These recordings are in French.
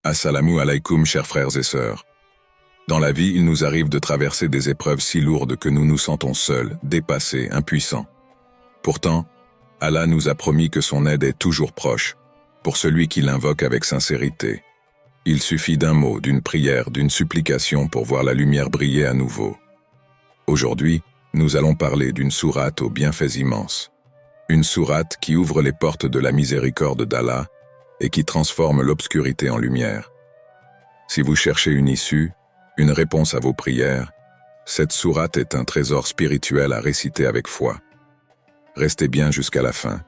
Assalamu alaikum, chers frères et sœurs. Dans la vie, il nous arrive de traverser des épreuves si lourdes que nous nous sentons seuls, dépassés, impuissants. Pourtant, Allah nous a promis que son aide est toujours proche, pour celui qui l'invoque avec sincérité. Il suffit d'un mot, d'une prière, d'une supplication pour voir la lumière briller à nouveau. Aujourd'hui, nous allons parler d'une sourate aux bienfaits immenses. Une sourate qui ouvre les portes de la miséricorde d'Allah et qui transforme l'obscurité en lumière. Si vous cherchez une issue, une réponse à vos prières, cette sourate est un trésor spirituel à réciter avec foi. Restez bien jusqu'à la fin,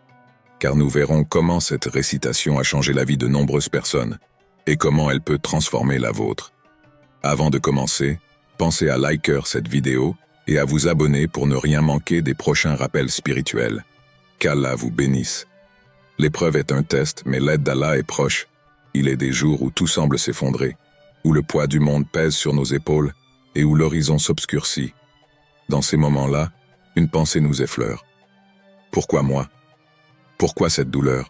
car nous verrons comment cette récitation a changé la vie de nombreuses personnes et comment elle peut transformer la vôtre. Avant de commencer, pensez à liker cette vidéo et à vous abonner pour ne rien manquer des prochains rappels spirituels. Qu'Allah vous bénisse. L'épreuve est un test, mais l'aide d'Allah est proche. Il est des jours où tout semble s'effondrer, où le poids du monde pèse sur nos épaules et où l'horizon s'obscurcit. Dans ces moments-là, une pensée nous effleure. Pourquoi moi? Pourquoi cette douleur?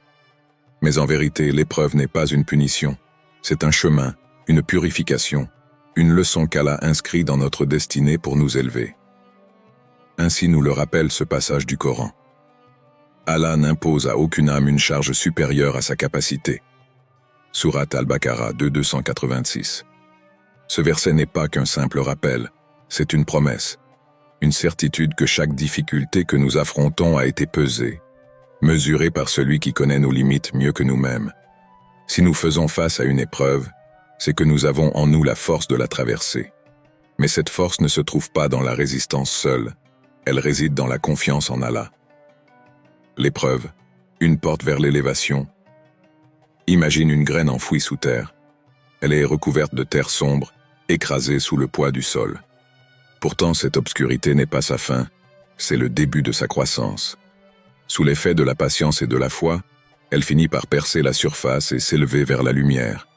Mais en vérité, l'épreuve n'est pas une punition. C'est un chemin, une purification, une leçon qu'Allah inscrit dans notre destinée pour nous élever. Ainsi nous le rappelle ce passage du Coran. Allah n'impose à aucune âme une charge supérieure à sa capacité. Sourate Al-Baqarah 286. Ce verset n'est pas qu'un simple rappel, c'est une promesse, une certitude que chaque difficulté que nous affrontons a été pesée, mesurée par celui qui connaît nos limites mieux que nous-mêmes. Si nous faisons face à une épreuve, c'est que nous avons en nous la force de la traverser. Mais cette force ne se trouve pas dans la résistance seule, elle réside dans la confiance en Allah. L'épreuve, une porte vers l'élévation. Imagine une graine enfouie sous terre. Elle est recouverte de terre sombre, écrasée sous le poids du sol. Pourtant, cette obscurité n'est pas sa fin, c'est le début de sa croissance. Sous l'effet de la patience et de la foi, elle finit par percer la surface et s'élever vers la lumière.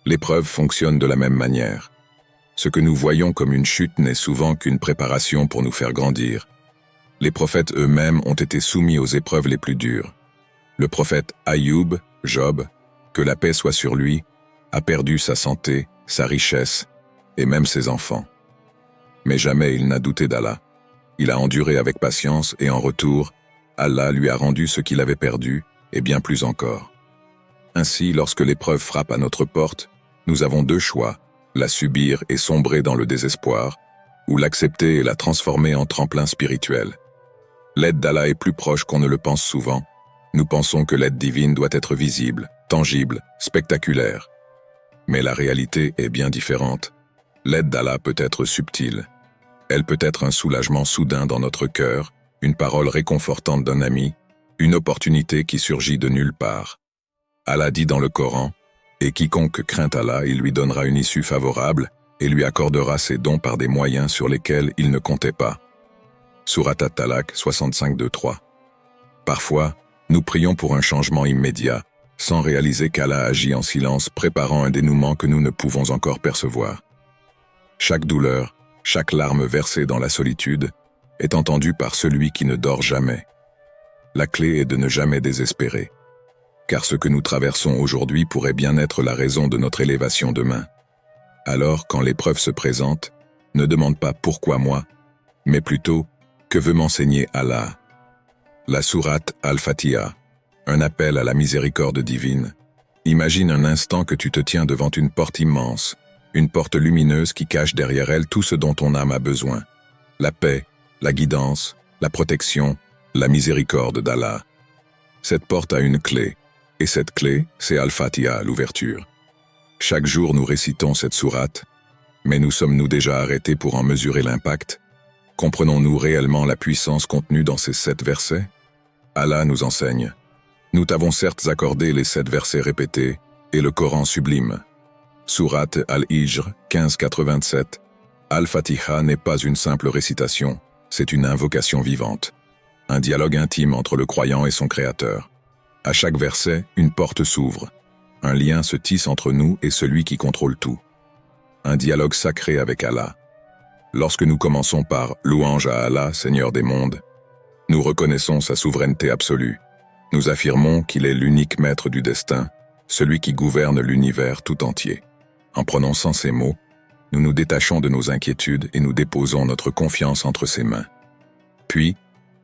L'épreuve fonctionne de la même manière. Ce que nous voyons comme une chute n'est souvent qu'une préparation pour nous faire grandir. Les prophètes eux-mêmes ont été soumis aux épreuves les plus dures. Le prophète Ayoub, Job, que la paix soit sur lui, a perdu sa santé, sa richesse et même ses enfants. Mais jamais il n'a douté d'Allah. Il a enduré avec patience et en retour, Allah lui a rendu ce qu'il avait perdu et bien plus encore. Ainsi, lorsque l'épreuve frappe à notre porte, nous avons deux choix, la subir et sombrer dans le désespoir, ou l'accepter et la transformer en tremplin spirituel. L'aide d'Allah est plus proche qu'on ne le pense souvent. Nous pensons que l'aide divine doit être visible, tangible, spectaculaire. Mais la réalité est bien différente. L'aide d'Allah peut être subtile. Elle peut être un soulagement soudain dans notre cœur, une parole réconfortante d'un ami, une opportunité qui surgit de nulle part. Allah dit dans le Coran, « Et quiconque craint Allah, il lui donnera une issue favorable et lui accordera ses dons par des moyens sur lesquels il ne comptait pas. » Sourate At-Talaq 65-2-3. Parfois, nous prions pour un changement immédiat, sans réaliser qu'Allah agit en silence, préparant un dénouement que nous ne pouvons encore percevoir. Chaque douleur, chaque larme versée dans la solitude, est entendue par celui qui ne dort jamais. La clé est de ne jamais désespérer, car ce que nous traversons aujourd'hui pourrait bien être la raison de notre élévation demain. Alors, quand l'épreuve se présente, ne demande pas « pourquoi moi ?», mais plutôt « que veut m'enseigner Allah ?» La sourate Al-Fatiha, un appel à la miséricorde divine. Imagine un instant que tu te tiens devant une porte immense, une porte lumineuse qui cache derrière elle tout ce dont ton âme a besoin. La paix, la guidance, la protection, la miséricorde d'Allah. Cette porte a une clé, et cette clé, c'est Al-Fatiha, l'ouverture. Chaque jour nous récitons cette sourate, mais nous sommes-nous déjà arrêtés pour en mesurer l'impact? Comprenons-nous réellement la puissance contenue dans ces 7 versets? Allah nous enseigne. Nous t'avons certes accordé les 7 versets répétés et le Coran sublime. Sourate Al-Hijr 15-87. Al-Fatiha n'est pas une simple récitation, c'est une invocation vivante. Un dialogue intime entre le croyant et son Créateur. À chaque verset, une porte s'ouvre. Un lien se tisse entre nous et celui qui contrôle tout. Un dialogue sacré avec Allah. Lorsque nous commençons par « Louange à Allah, Seigneur des mondes », nous reconnaissons sa souveraineté absolue. Nous affirmons qu'il est l'unique maître du destin, celui qui gouverne l'univers tout entier. En prononçant ces mots, nous nous détachons de nos inquiétudes et nous déposons notre confiance entre ses mains. Puis,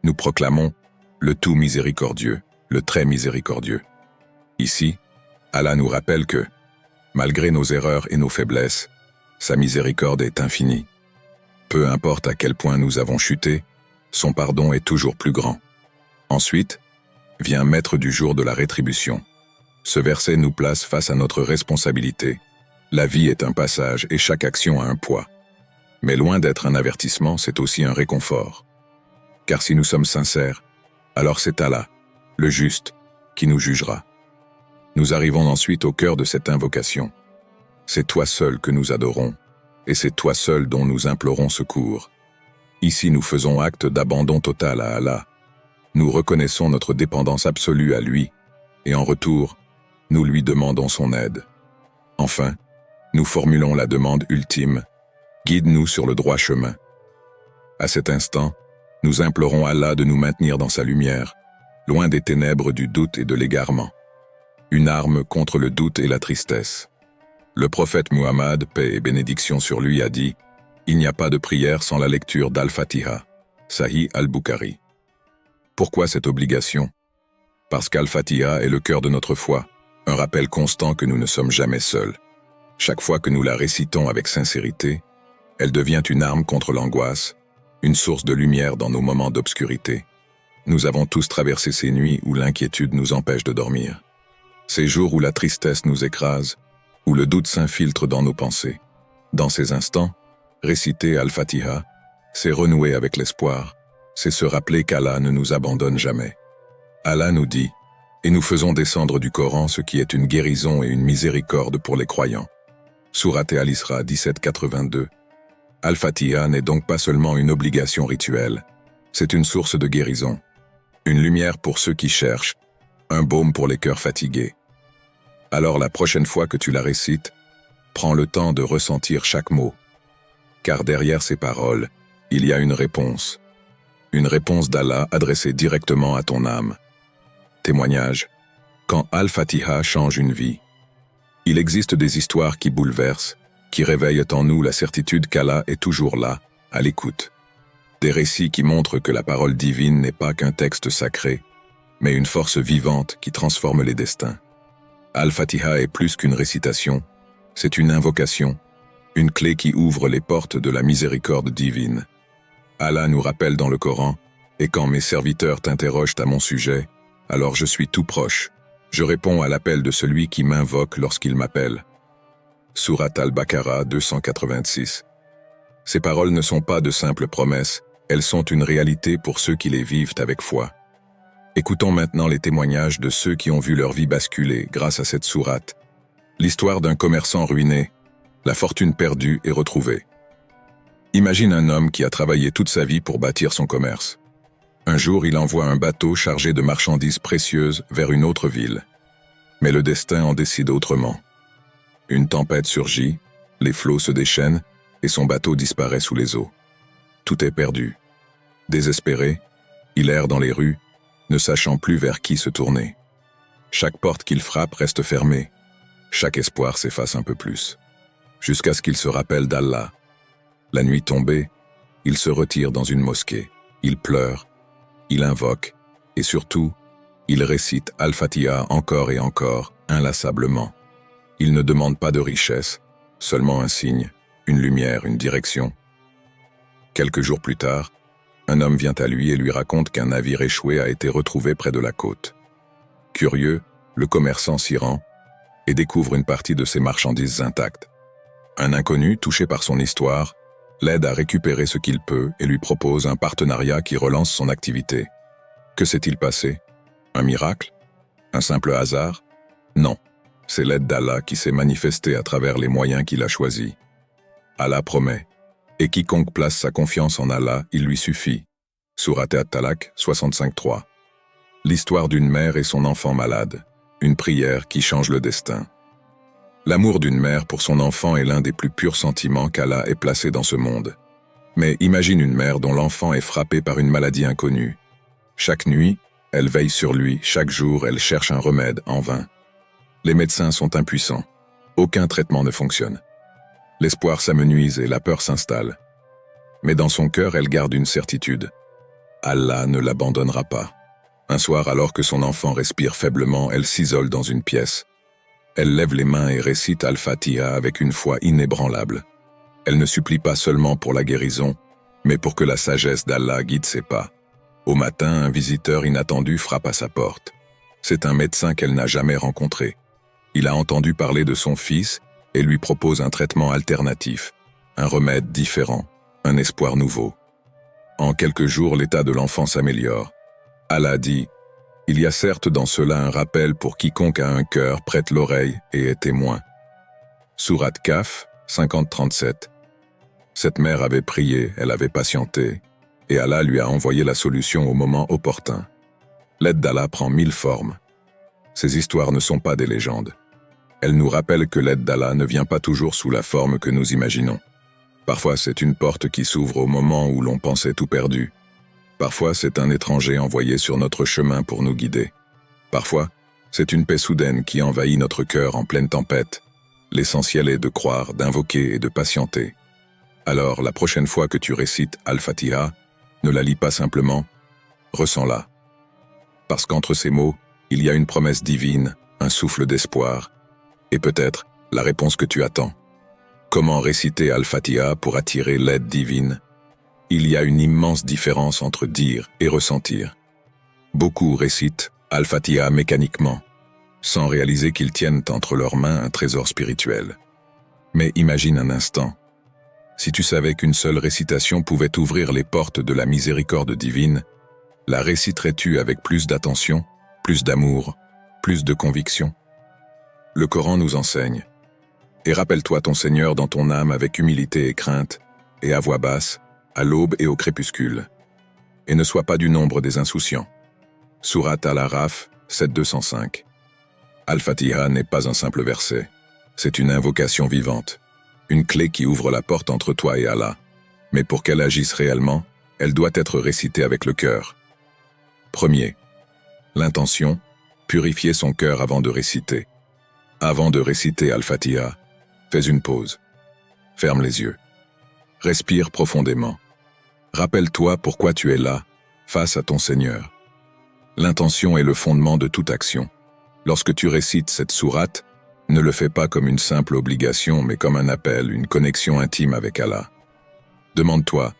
nous proclamons le tout miséricordieux, le très miséricordieux. Ici, Allah nous rappelle que, malgré nos erreurs et nos faiblesses, sa miséricorde est infinie. Peu importe à quel point nous avons chuté, son pardon est toujours plus grand. Ensuite, vient Maître du jour de la rétribution. Ce verset nous place face à notre responsabilité. La vie est un passage et chaque action a un poids. Mais loin d'être un avertissement, c'est aussi un réconfort. Car si nous sommes sincères, alors c'est Allah, le juste, qui nous jugera. Nous arrivons ensuite au cœur de cette invocation. C'est toi seul que nous adorons, et c'est toi seul dont nous implorons secours. Ici nous faisons acte d'abandon total à Allah. Nous reconnaissons notre dépendance absolue à lui, et en retour, nous lui demandons son aide. Enfin, nous formulons la demande ultime, guide-nous sur le droit chemin. À cet instant, nous implorons Allah de nous maintenir dans sa lumière, loin des ténèbres du doute et de l'égarement. Une arme contre le doute et la tristesse. Le prophète Muhammad, paix et bénédiction sur lui, a dit « Il n'y a pas de prière sans la lecture d'Al-Fatiha » Sahih al-Bukhari. Pourquoi cette obligation? Parce qu'Al-Fatiha est le cœur de notre foi, un rappel constant que nous ne sommes jamais seuls. Chaque fois que nous la récitons avec sincérité, elle devient une arme contre l'angoisse, une source de lumière dans nos moments d'obscurité. Nous avons tous traversé ces nuits où l'inquiétude nous empêche de dormir. Ces jours où la tristesse nous écrase, où le doute s'infiltre dans nos pensées. Dans ces instants, réciter Al-Fatiha, c'est renouer avec l'espoir, c'est se rappeler qu'Allah ne nous abandonne jamais. Allah nous dit, et nous faisons descendre du Coran ce qui est une guérison et une miséricorde pour les croyants. Sourate Al-Isra 17:82. Al-Fatiha n'est donc pas seulement une obligation rituelle, c'est une source de guérison, une lumière pour ceux qui cherchent, un baume pour les cœurs fatigués. Alors la prochaine fois que tu la récites, prends le temps de ressentir chaque mot. Car derrière ces paroles, il y a une réponse d'Allah adressée directement à ton âme. Témoignage. Quand Al-Fatiha change une vie. Il existe des histoires qui bouleversent, qui réveillent en nous la certitude qu'Allah est toujours là, à l'écoute. Des récits qui montrent que la parole divine n'est pas qu'un texte sacré, mais une force vivante qui transforme les destins. Al-Fatiha est plus qu'une récitation, c'est une invocation, une clé qui ouvre les portes de la miséricorde divine. Allah nous rappelle dans le Coran, « Et quand mes serviteurs t'interrogent à mon sujet, alors je suis tout proche. Je réponds à l'appel de celui qui m'invoque lorsqu'il m'appelle. » Sourate Al-Baqarah 286. Ces paroles ne sont pas de simples promesses, elles sont une réalité pour ceux qui les vivent avec foi. Écoutons maintenant les témoignages de ceux qui ont vu leur vie basculer grâce à cette sourate. L'histoire d'un commerçant ruiné, la fortune perdue et retrouvée. Imagine un homme qui a travaillé toute sa vie pour bâtir son commerce. Un jour, il envoie un bateau chargé de marchandises précieuses vers une autre ville. Mais le destin en décide autrement. Une tempête surgit, les flots se déchaînent et son bateau disparaît sous les eaux. Tout est perdu. Désespéré, il erre dans les rues, ne sachant plus vers qui se tourner. Chaque porte qu'il frappe reste fermée. Chaque espoir s'efface un peu plus. Jusqu'à ce qu'il se rappelle d'Allah. La nuit tombée, il se retire dans une mosquée. Il pleure, il invoque, et surtout, il récite Al-Fatiha encore et encore, inlassablement. Il ne demande pas de richesse, seulement un signe, une lumière, une direction. Quelques jours plus tard, un homme vient à lui et lui raconte qu'un navire échoué a été retrouvé près de la côte. Curieux, le commerçant s'y rend et découvre une partie de ses marchandises intactes. Un inconnu, touché par son histoire, l'aide à récupérer ce qu'il peut et lui propose un partenariat qui relance son activité. Que s'est-il passé? Un miracle? Un simple hasard? Non, c'est l'aide d'Allah qui s'est manifestée à travers les moyens qu'il a choisis. Allah promet, et quiconque place sa confiance en Allah, il lui suffit. Sourate At-Talaq 65:3. L'histoire d'une mère et son enfant malade, une prière qui change le destin. L'amour d'une mère pour son enfant est l'un des plus purs sentiments qu'Allah ait placé dans ce monde. Mais imagine une mère dont l'enfant est frappé par une maladie inconnue. Chaque nuit, elle veille sur lui, chaque jour, elle cherche un remède en vain. Les médecins sont impuissants. Aucun traitement ne fonctionne. L'espoir s'amenuise et la peur s'installe. Mais dans son cœur, elle garde une certitude. Allah ne l'abandonnera pas. Un soir, alors que son enfant respire faiblement, elle s'isole dans une pièce. Elle lève les mains et récite Al-Fatiha avec une foi inébranlable. Elle ne supplie pas seulement pour la guérison, mais pour que la sagesse d'Allah guide ses pas. Au matin, un visiteur inattendu frappe à sa porte. C'est un médecin qu'elle n'a jamais rencontré. Il a entendu parler de son fils et lui propose un traitement alternatif, un remède différent, un espoir nouveau. En quelques jours, l'état de l'enfant s'améliore. Allah dit « Il y a certes dans cela un rappel pour quiconque a un cœur, prête l'oreille et est témoin. » Sourate Kahf, 50-37. Cette mère avait prié, elle avait patienté, et Allah lui a envoyé la solution au moment opportun. L'aide d'Allah prend 1000 formes. Ces histoires ne sont pas des légendes. Elles nous rappellent que l'aide d'Allah ne vient pas toujours sous la forme que nous imaginons. Parfois, c'est une porte qui s'ouvre au moment où l'on pensait tout perdu. Parfois, c'est un étranger envoyé sur notre chemin pour nous guider. Parfois, c'est une paix soudaine qui envahit notre cœur en pleine tempête. L'essentiel est de croire, d'invoquer et de patienter. Alors, la prochaine fois que tu récites Al-Fatiha, ne la lis pas simplement, ressens-la. Parce qu'entre ces mots, il y a une promesse divine, un souffle d'espoir, et peut-être la réponse que tu attends. Comment réciter Al-Fatiha pour attirer l'aide divine? Il y a une immense différence entre dire et ressentir. Beaucoup récitent Al-Fatiha mécaniquement, sans réaliser qu'ils tiennent entre leurs mains un trésor spirituel. Mais imagine un instant. Si tu savais qu'une seule récitation pouvait ouvrir les portes de la miséricorde divine, la réciterais-tu avec plus d'attention, plus d'amour, plus de conviction? Le Coran nous enseigne. Et rappelle-toi ton Seigneur dans ton âme avec humilité et crainte, et à voix basse, à l'aube et au crépuscule. Et ne sois pas du nombre des insouciants. Sourate Al-Araf, 7-205. Al-Fatiha n'est pas un simple verset. C'est une invocation vivante. Une clé qui ouvre la porte entre toi et Allah. Mais pour qu'elle agisse réellement, elle doit être récitée avec le cœur. Premier. L'intention, purifier son cœur avant de réciter. Avant de réciter Al-Fatiha, fais une pause. Ferme les yeux. Respire profondément. Rappelle-toi pourquoi tu es là, face à ton Seigneur. L'intention est le fondement de toute action. Lorsque tu récites cette sourate, ne le fais pas comme une simple obligation, mais comme un appel, une connexion intime avec Allah. Demande-toi,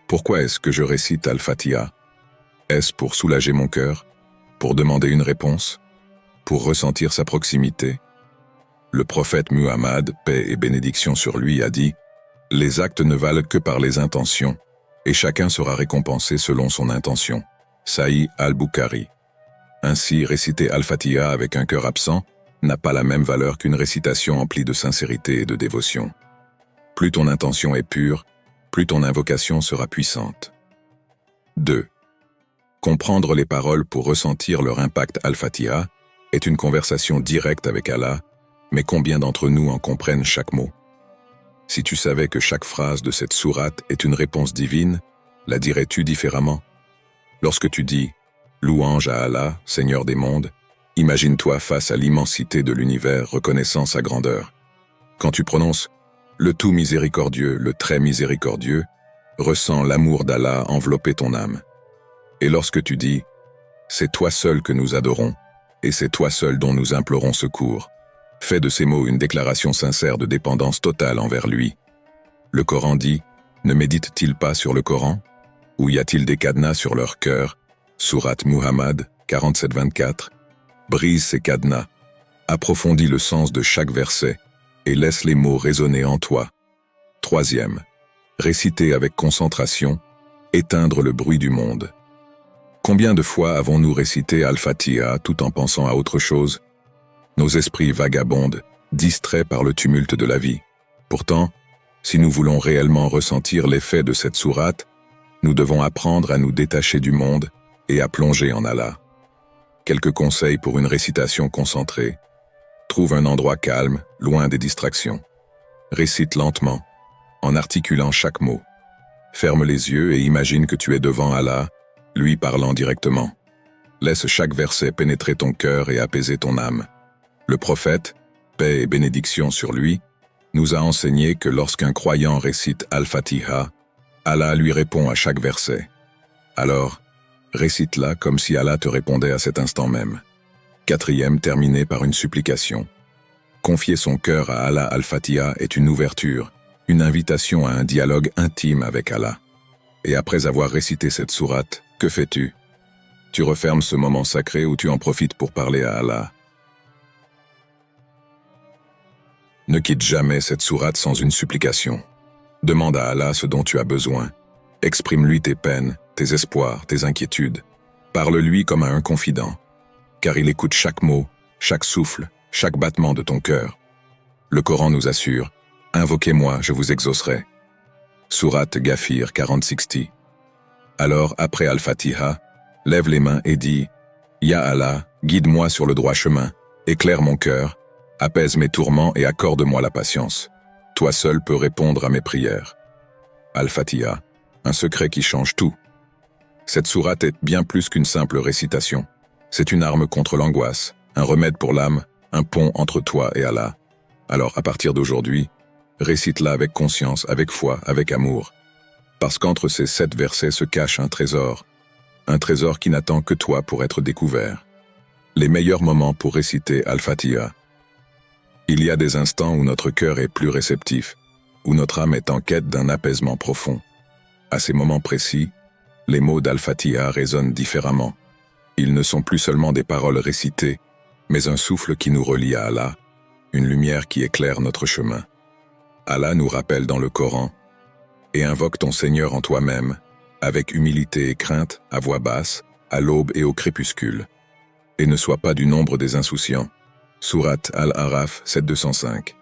pourquoi est-ce que je récite Al-Fatiha? Est-ce pour soulager mon cœur? Pour demander une réponse? Pour ressentir sa proximité? Le prophète Muhammad, paix et bénédiction sur lui, a dit « Les actes ne valent que par les intentions, et chacun sera récompensé selon son intention. » Sahih al-Bukhari. Ainsi, réciter Al-Fatiha avec un cœur absent n'a pas la même valeur qu'une récitation emplie de sincérité et de dévotion. Plus ton intention est pure, plus ton invocation sera puissante. 2. Comprendre les paroles pour ressentir leur impact Al-Fatiha est une conversation directe avec Allah, mais combien d'entre nous en comprennent chaque mot? Si tu savais que chaque phrase de cette sourate est une réponse divine, la dirais-tu différemment? Lorsque tu dis « Louange à Allah, Seigneur des mondes », imagine-toi face à l'immensité de l'univers reconnaissant sa grandeur. Quand tu prononces « Le tout miséricordieux, le très miséricordieux », ressens l'amour d'Allah envelopper ton âme. Et lorsque tu dis « C'est toi seul que nous adorons, et c'est toi seul dont nous implorons secours », fais de ces mots une déclaration sincère de dépendance totale envers lui. Le Coran dit « Ne médite-t-il pas sur le Coran? Ou y a-t-il des cadenas sur leur cœur » Sourate Muhammad, 47-24. Brise ces cadenas, approfondis le sens de chaque verset et laisse les mots résonner en toi. 3. Réciter avec concentration, éteindre le bruit du monde. Combien de fois avons-nous récité Al-Fatiha tout en pensant à autre chose? Nos esprits vagabondent, distraits par le tumulte de la vie. Pourtant, si nous voulons réellement ressentir l'effet de cette sourate, nous devons apprendre à nous détacher du monde et à plonger en Allah. Quelques conseils pour une récitation concentrée. Trouve un endroit calme, loin des distractions. Récite lentement, en articulant chaque mot. Ferme les yeux et imagine que tu es devant Allah, lui parlant directement. Laisse chaque verset pénétrer ton cœur et apaiser ton âme. Le prophète, paix et bénédiction sur lui, nous a enseigné que lorsqu'un croyant récite Al-Fatiha, Allah lui répond à chaque verset. Alors, récite-la comme si Allah te répondait à cet instant même. Quatrième, terminé par une supplication. Confier son cœur à Allah Al-Fatiha est une ouverture, une invitation à un dialogue intime avec Allah. Et après avoir récité cette sourate, que fais-tu? Tu refermes ce moment sacré ou tu en profites pour parler à Allah. Ne quitte jamais cette sourate sans une supplication. Demande à Allah ce dont tu as besoin. Exprime-lui tes peines, tes espoirs, tes inquiétudes. Parle-lui comme à un confident, car il écoute chaque mot, chaque souffle, chaque battement de ton cœur. Le Coran nous assure « Invoquez-moi, je vous exaucerai ». Sourate Ghafir 40-60. Alors, après Al-Fatiha, lève les mains et dis « Ya Allah, guide-moi sur le droit chemin, éclaire mon cœur, apaise mes tourments et accorde-moi la patience. Toi seul peux répondre à mes prières. » Al-Fatiha, un secret qui change tout. Cette sourate est bien plus qu'une simple récitation. C'est une arme contre l'angoisse, un remède pour l'âme, un pont entre toi et Allah. Alors, à partir d'aujourd'hui, récite-la avec conscience, avec foi, avec amour. Parce qu'entre ces 7 versets se cache un trésor qui n'attend que toi pour être découvert. Les meilleurs moments pour réciter Al-Fatiha. Il y a des instants où notre cœur est plus réceptif, où notre âme est en quête d'un apaisement profond. À ces moments précis, les mots d'Al-Fatiha résonnent différemment. Ils ne sont plus seulement des paroles récitées, mais un souffle qui nous relie à Allah, une lumière qui éclaire notre chemin. Allah nous rappelle dans le Coran « Et invoque ton Seigneur en toi-même, avec humilité et crainte, à voix basse, à l'aube et au crépuscule. Et ne sois pas du nombre des insouciants. » Sourate Al-Araf 7-205.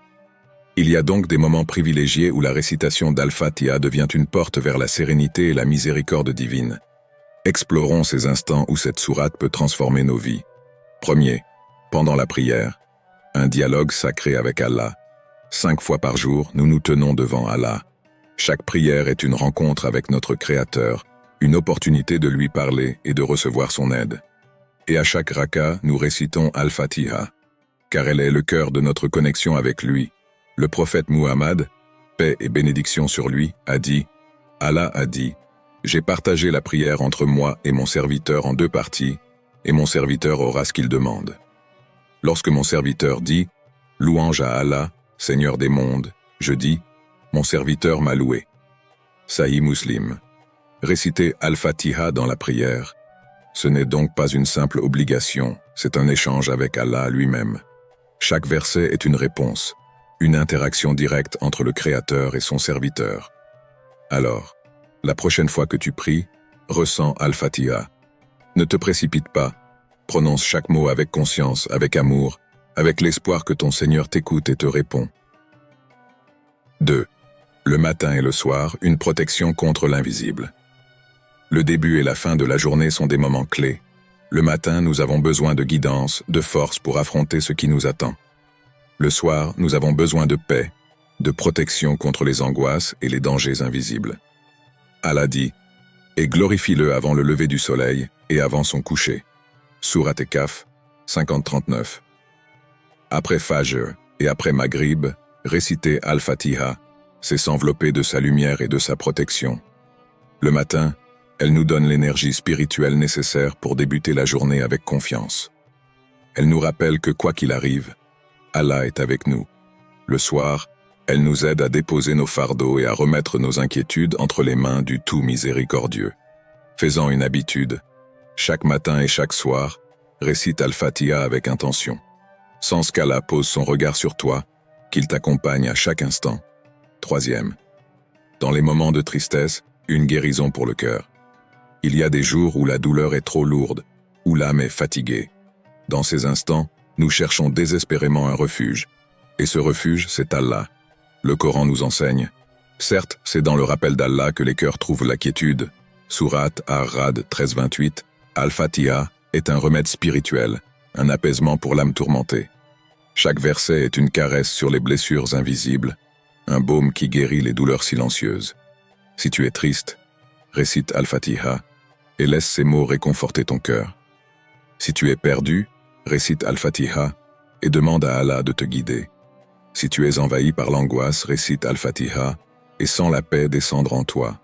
Il y a donc des moments privilégiés où la récitation d'Al-Fatiha devient une porte vers la sérénité et la miséricorde divine. Explorons ces instants où cette sourate peut transformer nos vies. Premier, pendant la prière, un dialogue sacré avec Allah. 5 fois par jour, nous nous tenons devant Allah. Chaque prière est une rencontre avec notre Créateur, une opportunité de lui parler et de recevoir son aide. Et à chaque raka, nous récitons Al-Fatiha, car elle est le cœur de notre connexion avec lui. Le prophète Muhammad, paix et bénédiction sur lui, a dit « Allah a dit, j'ai partagé la prière entre moi et mon serviteur en 2 parties, et mon serviteur aura ce qu'il demande. Lorsque mon serviteur dit « Louange à Allah, Seigneur des mondes », je dis « Mon serviteur m'a loué ». Sahih Muslim. Réciter Al-Fatiha dans la prière, ce n'est donc pas une simple obligation, c'est un échange avec Allah lui-même. Chaque verset est une réponse, une interaction directe entre le Créateur et son serviteur. Alors, la prochaine fois que tu pries, ressens Al-Fatiha. Ne te précipite pas, prononce chaque mot avec conscience, avec amour, avec l'espoir que ton Seigneur t'écoute et te répond. 2. Le matin et le soir, une protection contre l'invisible. Le début et la fin de la journée sont des moments clés. Le matin, nous avons besoin de guidance, de force pour affronter ce qui nous attend. Le soir, nous avons besoin de paix, de protection contre les angoisses et les dangers invisibles. Allah dit « Et glorifie-le avant le lever du soleil et avant son coucher. » Sourate Kaf 50-39. Après Fajr et après Maghrib, réciter Al-Fatiha, c'est s'envelopper de sa lumière et de sa protection. Le matin, elle nous donne l'énergie spirituelle nécessaire pour débuter la journée avec confiance. Elle nous rappelle que quoi qu'il arrive, Allah est avec nous. Le soir, elle nous aide à déposer nos fardeaux et à remettre nos inquiétudes entre les mains du tout miséricordieux. Faisant une habitude, chaque matin et chaque soir, récite Al-Fatiha avec intention. Sans qu'Allah pose son regard sur toi, qu'il t'accompagne à chaque instant. 3e. Dans les moments de tristesse, une guérison pour le cœur. Il y a des jours où la douleur est trop lourde, où l'âme est fatiguée. Dans ces instants, nous cherchons désespérément un refuge. Et ce refuge, c'est Allah. Le Coran nous enseigne. Certes, c'est dans le rappel d'Allah que les cœurs trouvent la quiétude. Sourate Ar-Ra'd 13-28, Al-Fatiha est un remède spirituel, un apaisement pour l'âme tourmentée. Chaque verset est une caresse sur les blessures invisibles, un baume qui guérit les douleurs silencieuses. Si tu es triste, récite Al-Fatiha et laisse ces mots réconforter ton cœur. Si tu es perdu, récite Al-Fatiha et demande à Allah de te guider. Si tu es envahi par l'angoisse, récite Al-Fatiha et sens la paix descendre en toi.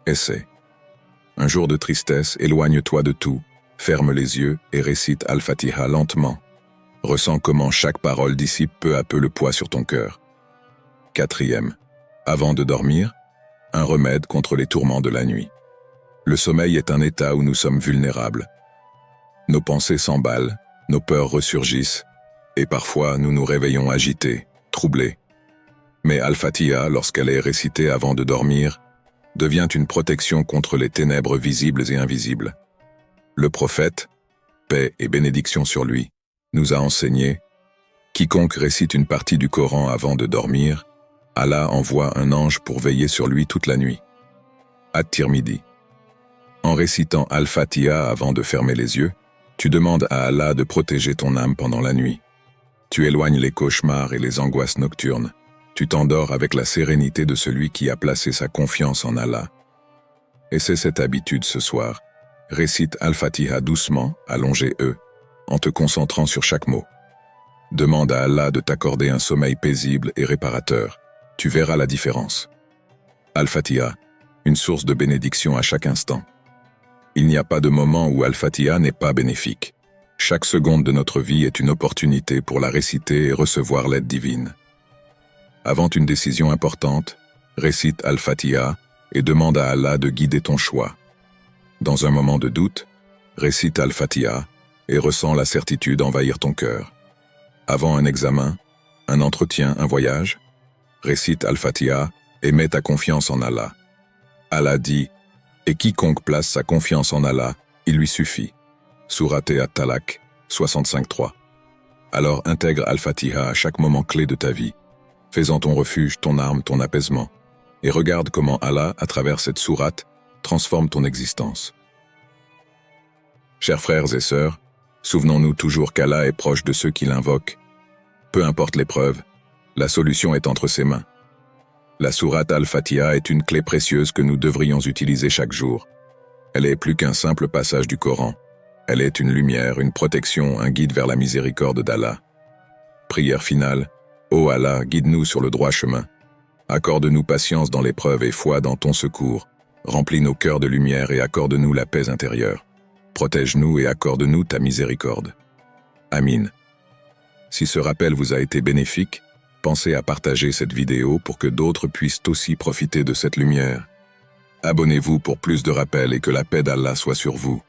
Essaie. Un jour de tristesse, éloigne-toi de tout, ferme les yeux et récite Al-Fatiha lentement. Ressens comment chaque parole dissipe peu à peu le poids sur ton cœur. 4e. Avant de dormir, un remède contre les tourments de la nuit. Le sommeil est un état où nous sommes vulnérables. Nos pensées s'emballent, nos peurs ressurgissent, et parfois nous nous réveillons agités, troublés. Mais Al-Fatiha, lorsqu'elle est récitée avant de dormir, devient une protection contre les ténèbres visibles et invisibles. Le prophète, paix et bénédiction sur lui, nous a enseigné « Quiconque récite une partie du Coran avant de dormir, Allah envoie un ange pour veiller sur lui toute la nuit. » At-Tirmidhi. En récitant Al-Fatiha avant de fermer les yeux, tu demandes à Allah de protéger ton âme pendant la nuit. Tu éloignes les cauchemars et les angoisses nocturnes. Tu t'endors avec la sérénité de celui qui a placé sa confiance en Allah. Et c'est cette habitude ce soir. Récite Al-Fatiha doucement, allongé en te concentrant sur chaque mot. Demande à Allah de t'accorder un sommeil paisible et réparateur. Tu verras la différence. Al-Fatiha, une source de bénédiction à chaque instant. Il n'y a pas de moment où Al-Fatiha n'est pas bénéfique. Chaque seconde de notre vie est une opportunité pour la réciter et recevoir l'aide divine. Avant une décision importante, récite Al-Fatiha et demande à Allah de guider ton choix. Dans un moment de doute, récite Al-Fatiha et ressens la certitude envahir ton cœur. Avant un examen, un entretien, un voyage, récite Al-Fatiha et mets ta confiance en Allah. Allah dit « Et quiconque place sa confiance en Allah, il lui suffit. » Sourate At-Talaq, 65.3. Alors intègre Al-Fatiha à chaque moment clé de ta vie, fais-en ton refuge, ton arme, ton apaisement, et regarde comment Allah, à travers cette sourate, transforme ton existence. Chers frères et sœurs, souvenons-nous toujours qu'Allah est proche de ceux qui l'invoquent. Peu importe l'épreuve, la solution est entre ses mains. La sourate Al-Fatiha est une clé précieuse que nous devrions utiliser chaque jour. Elle est plus qu'un simple passage du Coran. Elle est une lumière, une protection, un guide vers la miséricorde d'Allah. Prière finale. Ô Allah, guide-nous sur le droit chemin. Accorde-nous patience dans l'épreuve et foi dans ton secours. Remplis nos cœurs de lumière et accorde-nous la paix intérieure. Protège-nous et accorde-nous ta miséricorde. Amin. Si ce rappel vous a été bénéfique, pensez à partager cette vidéo pour que d'autres puissent aussi profiter de cette lumière. Abonnez-vous pour plus de rappels et que la paix d'Allah soit sur vous.